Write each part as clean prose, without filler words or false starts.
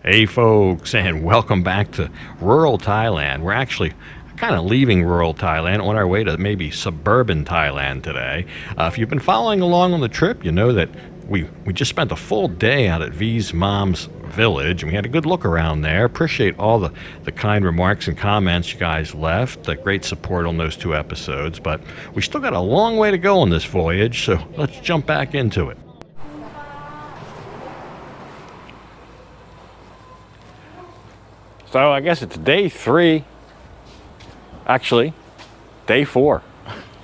Hey folks, and welcome back to rural Thailand. We're actually kind of leaving rural Thailand on our way to maybe suburban Thailand today. If you've been following along on the trip, you know that we just spent a full day out at V's mom's village, and we had a good look around there. Appreciate all the kind remarks and comments you guys left. Great support on those 2 episodes, but we still got a long way to go on this voyage, so let's jump back into it. So I guess it's day 3, actually, day 4,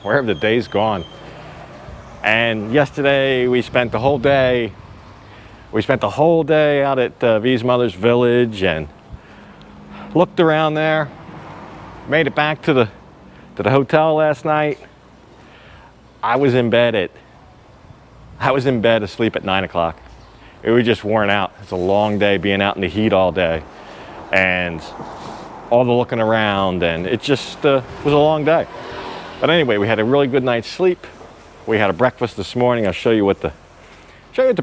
wherever the day's gone. And yesterday we spent the whole day out at V's mother's village and looked around there, made it back to the hotel last night. I was in bed asleep at 9 o'clock. We were just worn out. It's a long day being out in the heat all day. And all the looking around, and it just was a long day. But anyway, we had a really good night's sleep. We had a breakfast this morning. I'll show you what the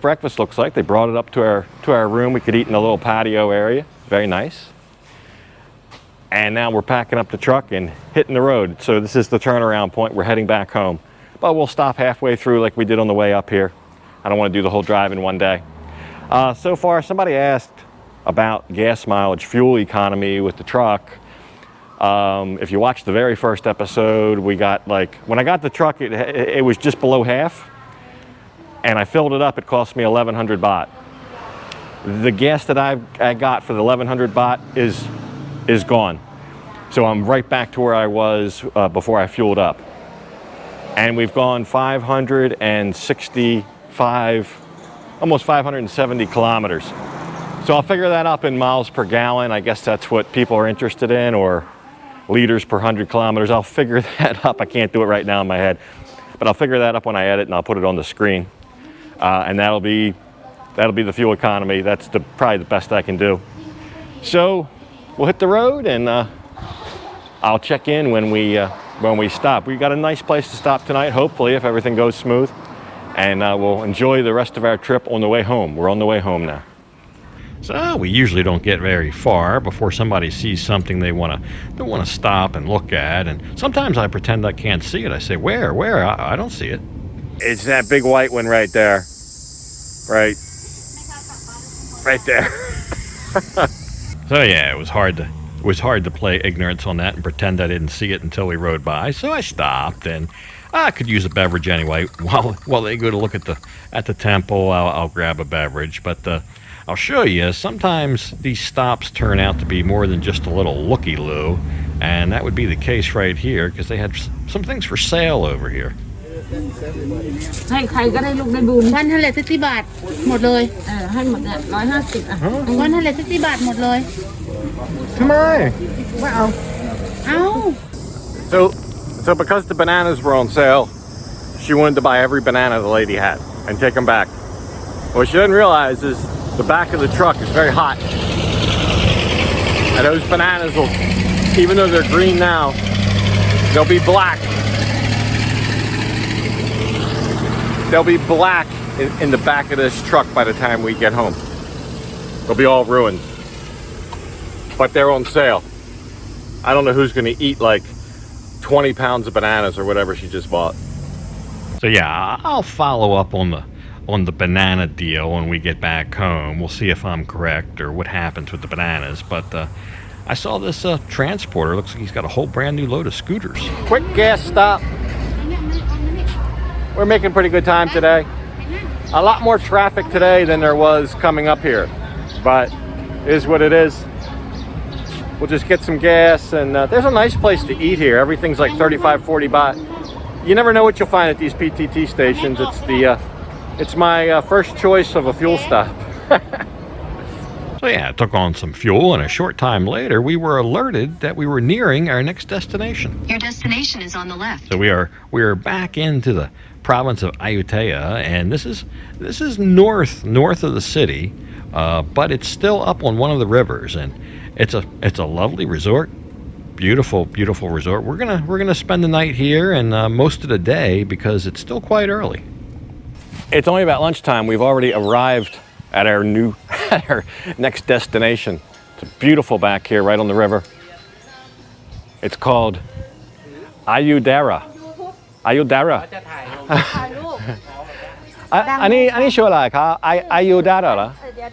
breakfast looks like. They brought it up to our room. We could eat in a little patio area. Very nice. And now we're packing up the truck and hitting the road. So this is the turnaround point. We're heading back home. But we'll stop halfway through like we did on the way up here. I don't want to do the whole drive in one day. So far, somebody asked about gas mileage, fuel economy with the truck. If you watch the very first episode, we got when I got the truck, it was just below half, and I filled it up. It cost me 1,100 baht. The gas that I got for the 1,100 baht is gone. So I'm right back to where I was before I fueled up. And we've gone 565, almost 570 kilometers. So I'll figure that up in miles per gallon. I guess that's what people are interested in, or liters per 100 kilometers. I'll figure that up. I can't do it right now in my head, but I'll figure that up when I edit, and I'll put it on the screen. And that'll be the fuel economy. That's probably the best I can do. So we'll hit the road, and I'll check in when we stop. We got a nice place to stop tonight, hopefully, if everything goes smooth, and we'll enjoy the rest of our trip on the way home. We're on the way home now. So we usually don't get very far before somebody sees something they want to stop and look at, and sometimes I pretend I can't see it. I say, where? I don't see it. It's that big white one right there. Right there. So yeah, it was hard to play ignorance on that and pretend I didn't see it until we rode by. So I stopped, and I could use a beverage anyway. While they go to look at the temple, I'll grab a beverage, but I'll show you, sometimes these stops turn out to be more than just a little looky-loo, and that would be the case right here, because they had some things for sale over here. ให้ใครก็ได้ลูกได้บุญ1,000 บาทหมดเลยให้หมดเนี่ย150อ่ะ1,000 บาทหมดเลยทำไมไม่เอาSo because the bananas were on sale, she wanted to buy every banana the lady had and take them back. What she didn't realize is the back of the truck is very hot, and those bananas will, even though they're green now, they'll be black. They'll be black in the back of this truck by the time we get home. They'll be all ruined, but they're on sale. I don't know who's going to eat 20 pounds of bananas or whatever she just bought. So yeah, I'll follow up on the banana deal when we get back home. We'll see if I'm correct or what happens with the bananas. But I saw this transporter. Looks like he's got a whole brand new load of scooters. Quick gas stop. We're making pretty good time today. A lot more traffic today than there was coming up here, but it is what it is. We'll just get some gas, and there's a nice place to eat here. Everything's like 35-40 baht. You never know what you'll find at these PTT stations. It's my first choice of a fuel stop. So yeah, I took on some fuel, and a short time later, we were alerted that we were nearing our next destination. Your destination is on the left. So we are back into the province of Ayutthaya, and this is north of the city, but it's still up on one of the rivers, and it's a lovely resort. Beautiful resort. We're gonna spend the night here and most of the day because it's still quite early. It's only about lunchtime. We've already arrived at our new at our next destination. It's beautiful back here, right on the river. It's called Ayudara. Ayudara. จะถ่ายลง ถ่ายรูป อันนี้ชื่ออะไรครับAyudaraเหรอ เดี๋ยว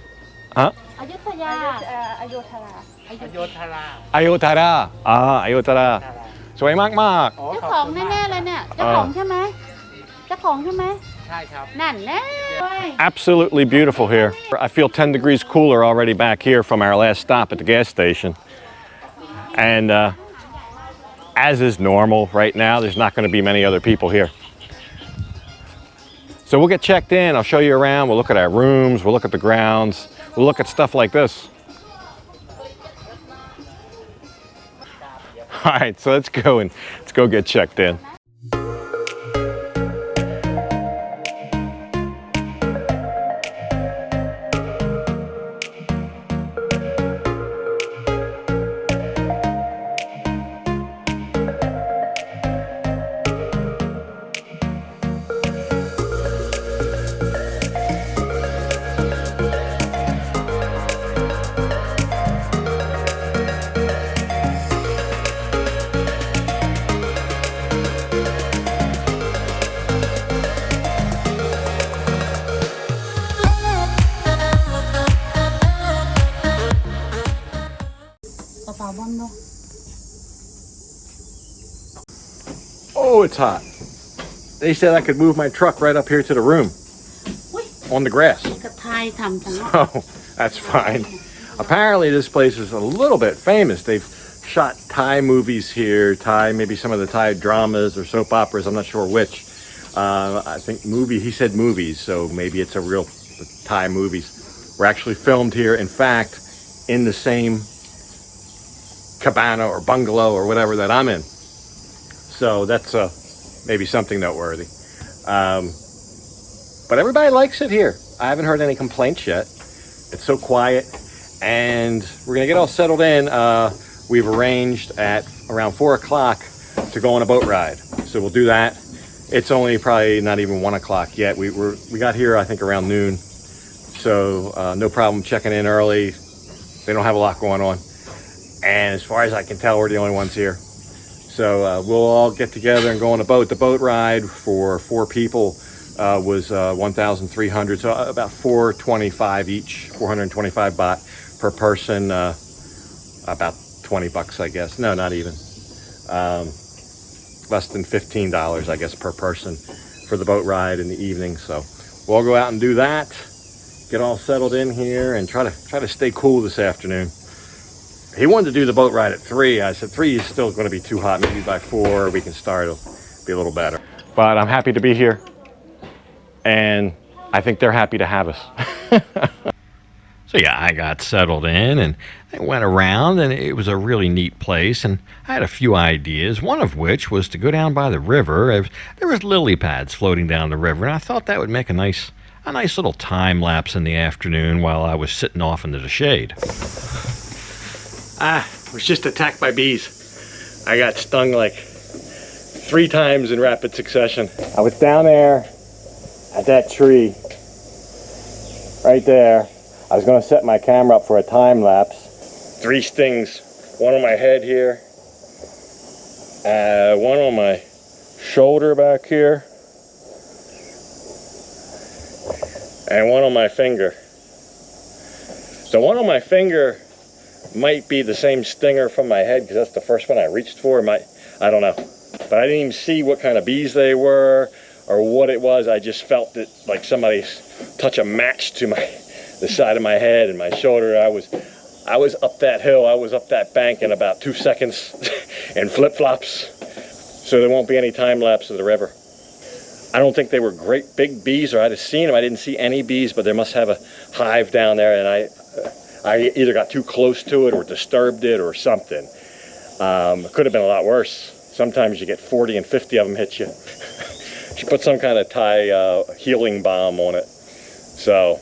ฮะ อยุธยาอยุธยา โยธารา Ayudara Ayudara สวยมาก อ๋อ เจ้า ข ข อ อบ ง คุณ แน่ๆเลยเนี่ยเจ้าของใช่ไหมเจ้าของใช่ไหม ใช่ครับ นั่นแน่ ๆ Absolutely beautiful here. I feel 10 degrees cooler already back here from our last stop at the gas station. And as is normal right now, there's not going to be many other people here. So we'll get checked in. I'll show you around. We'll look at our rooms. We'll look at the grounds. We'll look at stuff like this. All right, so let's go get checked in. Oh, it's hot. They said I could move my truck right up here to the room on the grass. กระทายทำทั้ง Oh, that's fine. Apparently this place is a little bit famous. They've shot Thai movies here, maybe some of the Thai dramas or soap operas, I'm not sure which. I think he said movies, so maybe it's a real Thai movies. Were actually filmed here, in fact, in the same cabana or bungalow or whatever that I'm in. So that's maybe something noteworthy. But everybody likes it here. I haven't heard any complaints yet. It's so quiet, and we're gonna get all settled in. We've arranged at around 4 o'clock to go on a boat ride. So we'll do that. It's only probably not even 1 o'clock yet. We got here, I think, around noon. So no problem checking in early. They don't have a lot going on. And as far as I can tell, we're the only ones here. So we'll all get together and go on a boat. The boat ride for 4 people was 1,300, so about 425 each, 425 baht per person, about $20, I guess. No, not even. Less than $15, I guess, per person for the boat ride in the evening. So we'll go out and do that, get all settled in here, and try to stay cool this afternoon. He wanted to do the boat ride at 3. I said 3 is still going to be too hot. Maybe by 4 we can start. It'll be a little better. But I'm happy to be here, and I think they're happy to have us. So yeah, I got settled in and I went around, and it was a really neat place, and I had a few ideas, one of which was to go down by the river. There was lily pads floating down the river, and I thought that would make a nice little time lapse in the afternoon while I was sitting off into the shade. Was just attacked by bees. I got stung like 3 times in rapid succession. I was down there at that tree right there. I was going to set my camera up for a time lapse. 3 stings, one on my head here, one on my shoulder back here, and one on my finger. The one on my finger might be the same stinger from my head, because that's the first one I reached for. I don't know, but I didn't even see what kind of bees they were or what it was. I just felt it like somebody touch a match to the side of my head and my shoulder. I was up that hill, I was up that bank in about 2 seconds in flip-flops. So there won't be any time lapse of the river. I don't think they were great big bees, or I'd have seen them. I didn't see any bees, but they must have a hive down there, and I either got too close to it or disturbed it or something. It could have been a lot worse. Sometimes you get 40 and 50 of them hit you. She put some kind of Thai healing balm on it. So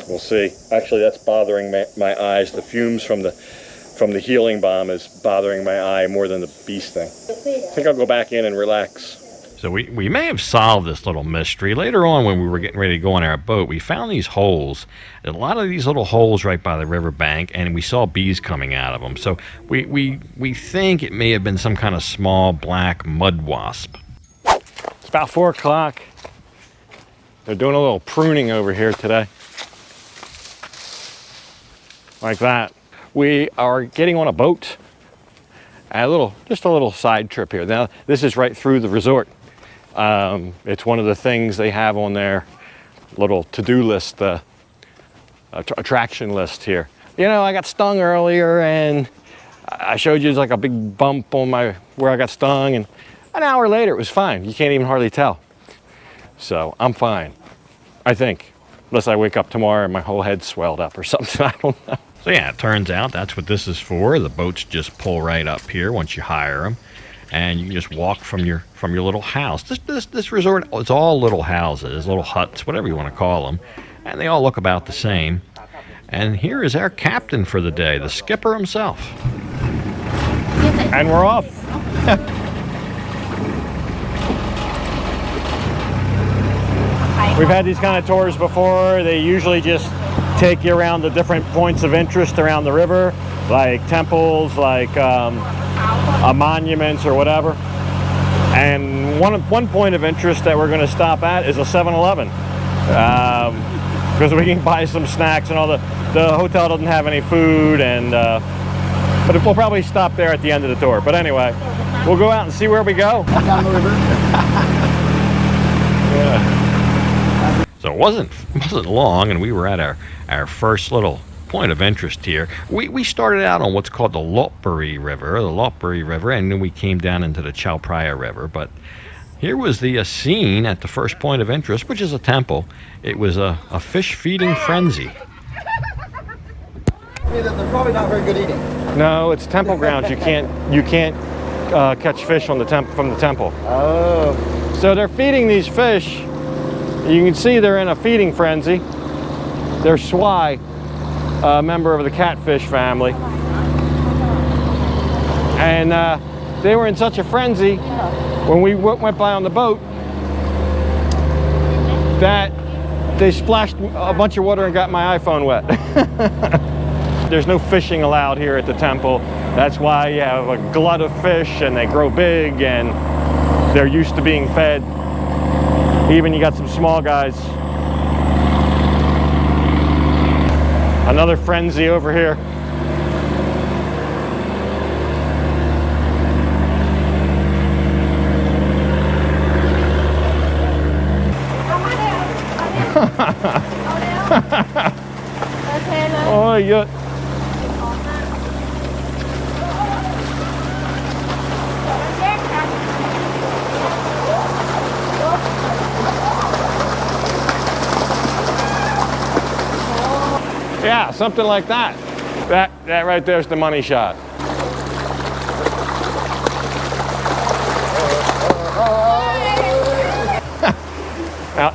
we'll see. Actually, that's bothering my eyes. The fumes from the healing balm is bothering my eye more than the bee sting. I think I'll go back in and relax. So we may have solved this little mystery. Later on, when we were getting ready to go on our boat, we found these holes, a lot of these little holes right by the riverbank, and we saw bees coming out of them. So we think it may have been some kind of small black mud wasp. It's about 4 o'clock. They're doing a little pruning over here today. Like that. We are getting on a boat. Just a little side trip here. Now, this is right through the resort. It's one of the things they have on their little to-do list, attraction list here. You know, I got stung earlier, and I showed you like a big bump on where I got stung, and an hour later it was fine. You can't even hardly tell. So I'm fine, I think, unless I wake up tomorrow and my whole head's swelled up or something. I don't know. So yeah, it turns out that's what this is for. The boats just pull right up here once you hire them, and you can just walk from your little house. This resort, it's all little houses, little huts, whatever you want to call them, and they all look about the same. And here is our captain for the day, the skipper himself. And we're off. We've had these kind of tours before. They usually just take you around the different points of interest around the river, like temples, like monuments or whatever. And one point of interest that we're going to stop at is a 7-Eleven, because we can buy some snacks, and all the hotel doesn't have any food, and but we'll probably stop there at the end of the tour. But anyway, we'll go out and see where we go. Down the river. Yeah. So it wasn't long, and we were at our first little point of interest here. We started out on what's called the Lopburi River, and then we came down into the Chao Phraya River. But here was the scene at the first point of interest, which is a temple. It was a fish feeding frenzy. They're probably not very good eating. No, it's temple grounds. You can't catch fish from the temple. Oh. So they're feeding these fish. You can see they're in a feeding frenzy. They're swai, a member of the catfish family. And they were in such a frenzy when we went by on the boat that they splashed a bunch of water and got my iPhone wet. There's no fishing allowed here at the temple. That's why you have a glut of fish, and they grow big, and they're used to being fed. Even you got some small guys. Another frenzy over here. Oh, yeah. Yeah, something like that. That right there's the money shot.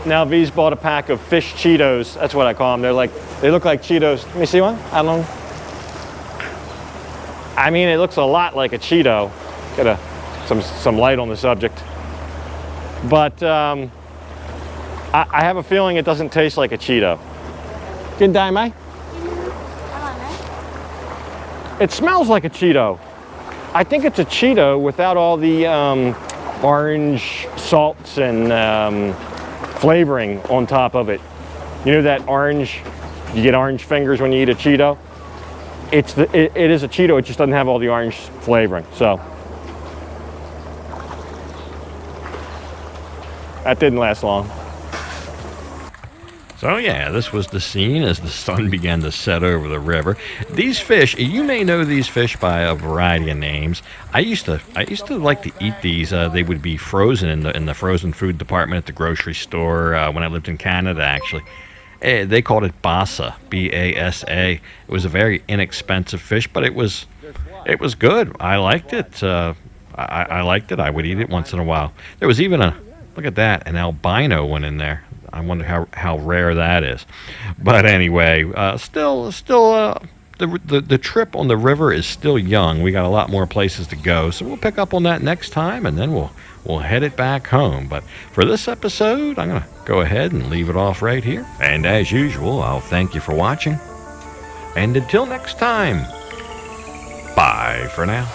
Now V's bought a pack of fish Cheetos. That's what I call them. They look like Cheetos. Let me see one. I mean, it looks a lot like a Cheeto. Get some light on the subject. But I have a feeling it doesn't taste like a Cheeto. Can die, Mai? It smells like a Cheeto. I think it's a Cheeto without all the orange salts and flavoring on top of it. You know that orange, you get orange fingers when you eat a Cheeto? It is a Cheeto, it just doesn't have all the orange flavoring. So that didn't last long. So yeah, this was the scene as the sun began to set over the river. These fish, you may know these fish by a variety of names. I used to like to eat these. They would be frozen in the frozen food department at the grocery store when I lived in Canada, actually. They called it basa, B-A-S-A. It was a very inexpensive fish, but it was good. I liked it. I liked it. I would eat it once in a while. There was even look at that, an albino one in there. I wonder how rare that is. But anyway, still the trip on the river is still young. We got a lot more places to go, so we'll pick up on that next time, and then we'll head it back home. But for this episode, I'm gonna go ahead and leave it off right here. And as usual, I'll thank you for watching. And until next time, bye for now.